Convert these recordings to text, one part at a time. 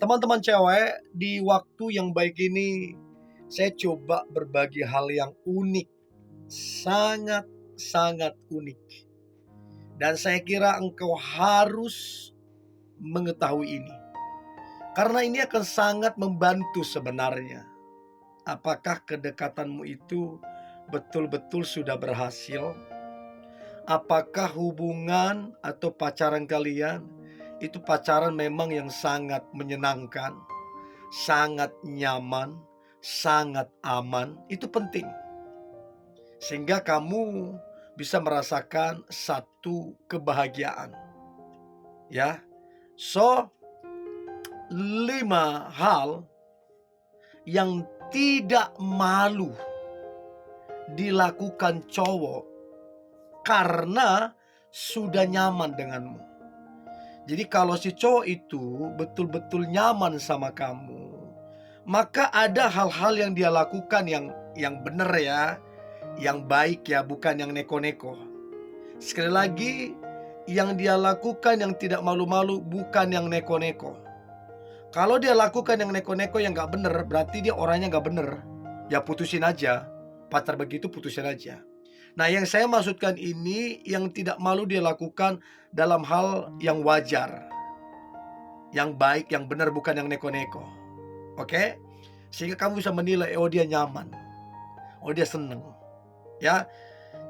Teman-teman cewek, di waktu yang baik ini saya coba berbagi hal yang unik, sangat-sangat unik. Dan saya kira engkau harus mengetahui ini. Karena ini akan sangat membantu sebenarnya. Apakah kedekatanmu itu betul-betul sudah berhasil? Apakah hubungan atau pacaran kalian itu pacaran memang yang sangat menyenangkan, sangat nyaman, sangat aman? Itu penting. Sehingga kamu bisa merasakan satu kebahagiaan, ya. So, 5 hal yang tidak malu dilakukan cowok karena sudah nyaman denganmu. Jadi kalau si cowok itu betul-betul nyaman sama kamu, maka ada hal-hal yang dia lakukan yang benar ya, yang baik ya, bukan yang neko-neko. Sekali lagi, yang dia lakukan yang tidak malu-malu, bukan yang neko-neko. Kalau dia lakukan yang neko-neko yang gak bener, berarti dia orangnya gak bener. Ya putusin aja. Pacar begitu putusin aja. Nah, yang saya maksudkan ini yang tidak malu dia lakukan dalam hal yang wajar, yang baik, yang benar, bukan yang neko-neko. Oke? Sehingga kamu bisa menilai, oh dia nyaman, oh dia seneng. Ya.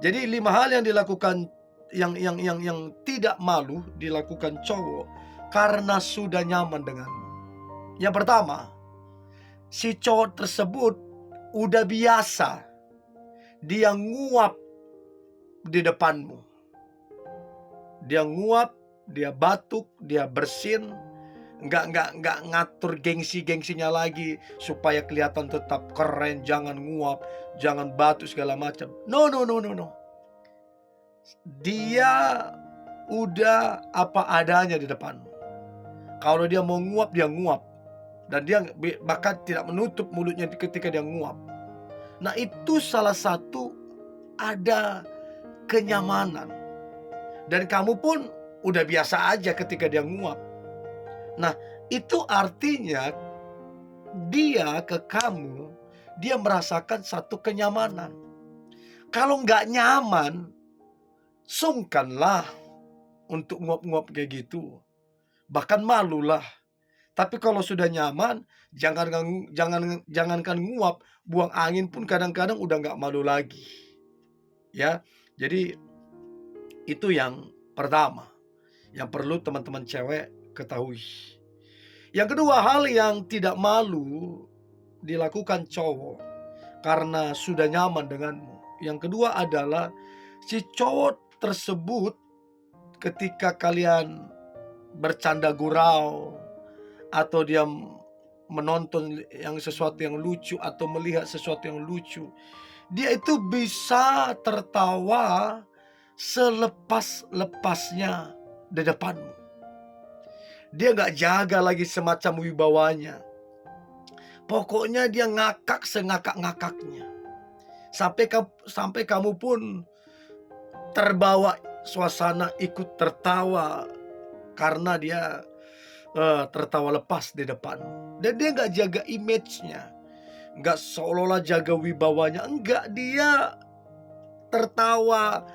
Jadi 5 hal yang dilakukan yang tidak malu dilakukan cowok karena sudah nyaman denganmu. Yang pertama, si cowok tersebut udah biasa dia nguap di depanmu. Dia nguap, dia batuk, dia bersin, nggak ngatur gengsinya lagi supaya kelihatan tetap keren, jangan nguap, jangan batuk segala macam. No. Dia udah apa adanya di depanmu. Kalau dia mau nguap, dia nguap. Dan dia bahkan tidak menutup mulutnya ketika dia nguap. Nah, itu salah satu ada kenyamanan. Dan kamu pun udah biasa aja ketika dia nguap. Nah, itu artinya dia ke kamu, dia merasakan satu kenyamanan. Kalau nggak nyaman, sungkanlah untuk nguap-nguap kayak gitu. Bahkan malulah. Tapi kalau sudah nyaman, jangankan nguap, buang angin pun kadang-kadang udah nggak malu lagi. Ya, jadi itu yang pertama yang perlu teman-teman cewek ketahui. Yang kedua, hal yang tidak malu dilakukan cowok karena sudah nyaman denganmu. Yang kedua adalah si cowok tersebut ketika kalian bercanda gurau atau dia menonton sesuatu yang lucu atau melihat sesuatu yang lucu, dia itu bisa tertawa selepas-lepasnya di depanmu. Dia gak jaga lagi semacam wibawanya. Pokoknya dia ngakak sengakak-ngakaknya. Sampai kamu pun terbawa suasana ikut tertawa karena dia tertawa lepas di depanmu. Dan dia gak jaga image-nya, gak seolah-olah jaga wibawanya. Enggak, dia tertawa.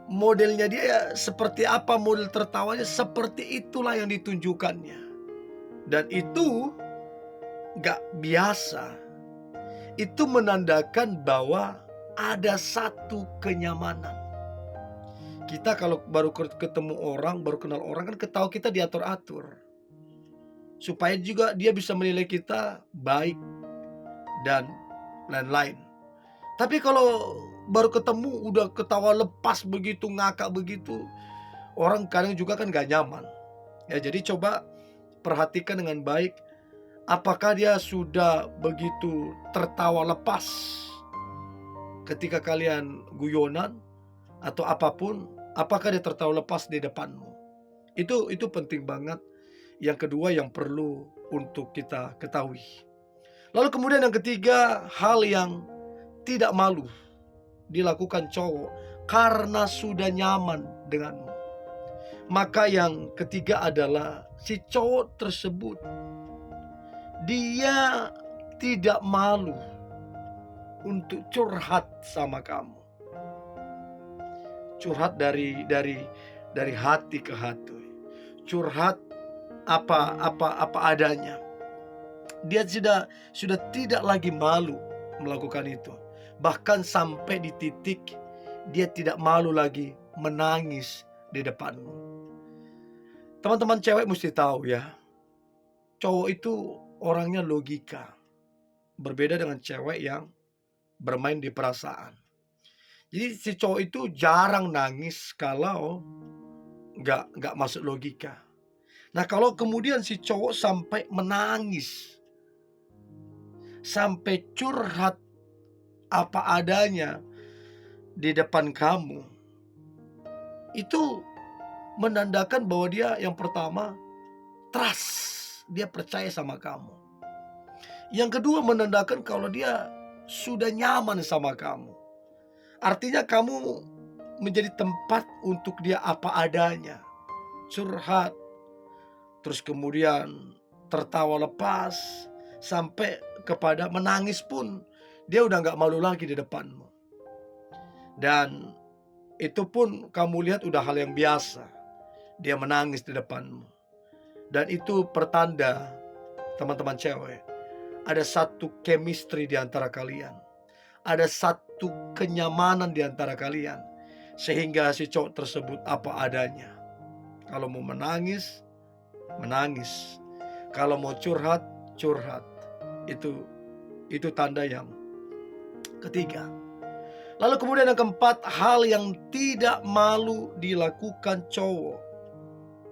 Modelnya dia seperti apa, model tertawanya seperti itulah yang ditunjukkannya. Dan itu gak biasa. Itu menandakan bahwa ada satu kenyamanan. Kita kalau baru ketemu orang, baru kenal orang kan ketawa kita diatur-atur. Supaya juga dia bisa menilai kita baik dan lain-lain. Tapi kalau baru ketemu udah ketawa lepas begitu, ngakak begitu, orang kadang juga kan gak nyaman. Ya, jadi coba perhatikan dengan baik, apakah dia sudah begitu tertawa lepas ketika kalian guyonan atau apapun, apakah dia tertawa lepas di depanmu. Itu penting banget. Yang kedua yang perlu untuk kita ketahui. Lalu kemudian yang ketiga, hal yang tidak malu dilakukan cowok karena sudah nyaman denganmu. Maka yang ketiga adalah si cowok tersebut Dia tidak malu untuk curhat sama kamu. Curhat dari hati ke hati. Curhat apa adanya. Dia sudah tidak lagi malu melakukan itu. Bahkan sampai di titik dia tidak malu lagi menangis di depanmu. Teman-teman cewek mesti tahu ya, cowok itu orangnya logika. Berbeda dengan cewek yang bermain di perasaan. Jadi si cowok itu jarang nangis kalau nggak masuk logika. Nah, kalau kemudian si cowok sampai menangis, sampai curhat apa adanya di depan kamu, itu menandakan bahwa dia yang pertama trust, dia percaya sama kamu. Yang kedua menandakan kalau dia sudah nyaman sama kamu. Artinya kamu menjadi tempat untuk dia apa adanya. Curhat, terus kemudian tertawa lepas, sampai kepada menangis pun dia udah nggak malu lagi di depanmu. Dan itu pun kamu lihat udah hal yang biasa, dia menangis di depanmu. Dan itu pertanda, teman-teman cewek, ada satu chemistry di antara kalian. Ada satu kenyamanan di antara kalian. Sehingga si cowok tersebut apa adanya. Kalau mau menangis, menangis. Kalau mau curhat, curhat. Itu tanda yang ketiga. Lalu kemudian yang keempat, hal yang tidak malu dilakukan cowok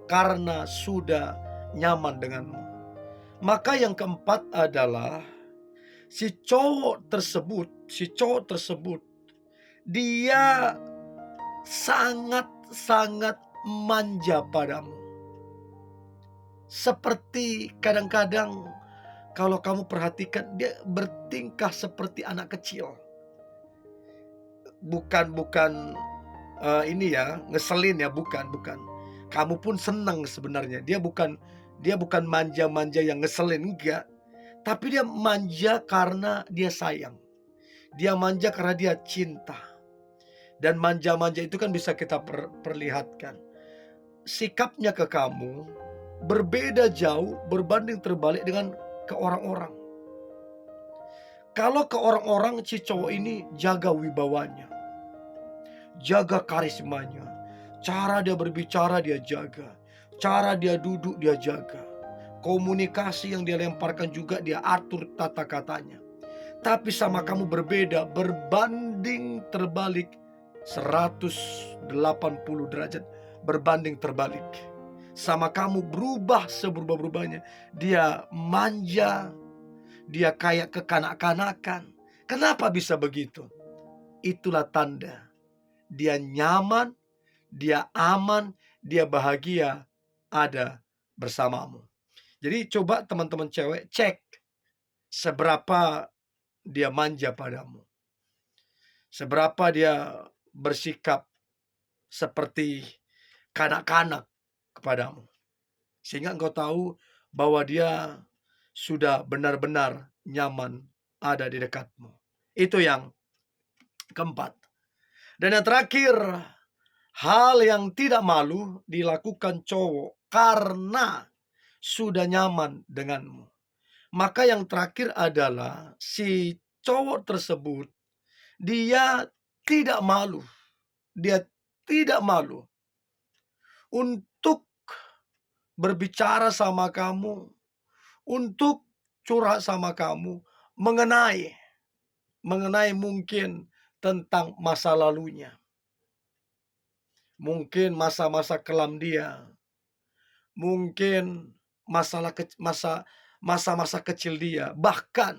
karena sudah nyaman denganmu. Maka yang keempat adalah si cowok tersebut dia sangat-sangat manja padamu. Seperti kadang-kadang kalau kamu perhatikan dia bertingkah seperti anak kecil. Bukan ini ya, ngeselin ya, bukan. Kamu pun senang sebenarnya. Dia bukan manja-manja yang ngeselin, enggak. Tapi dia manja karena dia sayang. Dia manja karena dia cinta. Dan manja-manja itu kan bisa kita perlihatkan. Sikapnya ke kamu berbeda jauh, berbanding terbalik dengan ke orang-orang. Kalau ke orang-orang, si cowok ini jaga wibawanya, jaga karismanya, cara dia berbicara dia jaga, cara dia duduk dia jaga, komunikasi yang dia lemparkan juga dia atur tata katanya. Tapi sama kamu berbeda, berbanding terbalik 180 derajat, berbanding terbalik. Sama kamu berubah seberubah-berubahnya. Dia manja, dia kayak kekanak-kanakan. Kenapa bisa begitu? Itulah tanda dia nyaman, dia aman, dia bahagia ada bersamamu. Jadi coba teman-teman cewek cek seberapa dia manja padamu. Seberapa dia bersikap seperti kanak-kanak kepadamu. Sehingga engkau tahu bahwa dia sudah benar-benar nyaman ada di dekatmu. Itu yang keempat. Dan yang terakhir, hal yang tidak malu dilakukan cowok karena sudah nyaman denganmu. Maka yang terakhir adalah si cowok tersebut dia tidak malu. Dia tidak malu untuk berbicara sama kamu, untuk curhat sama kamu mengenai mungkin tentang masa lalunya. Mungkin masa-masa kelam dia. Mungkin masa-masa kecil dia. Bahkan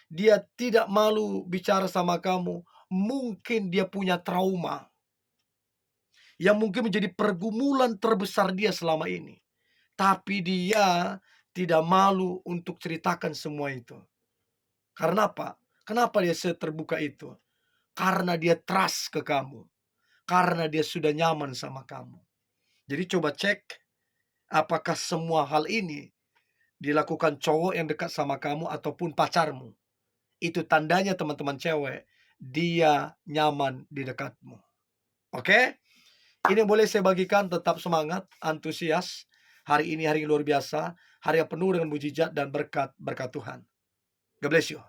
dia tidak malu bicara sama kamu. Mungkin dia punya trauma yang mungkin menjadi pergumulan terbesar dia selama ini. Tapi dia tidak malu untuk ceritakan semua itu. Karena apa? Kenapa dia seterbuka itu? Karena dia trust ke kamu. Karena dia sudah nyaman sama kamu. Jadi coba cek apakah semua hal ini dilakukan cowok yang dekat sama kamu ataupun pacarmu, itu tandanya teman-teman cewek, dia nyaman di dekatmu. Oke? Ini yang boleh saya bagikan, tetap semangat, antusias. Hari ini hari yang luar biasa, hari yang penuh dengan mujizat dan berkat Tuhan. God bless you.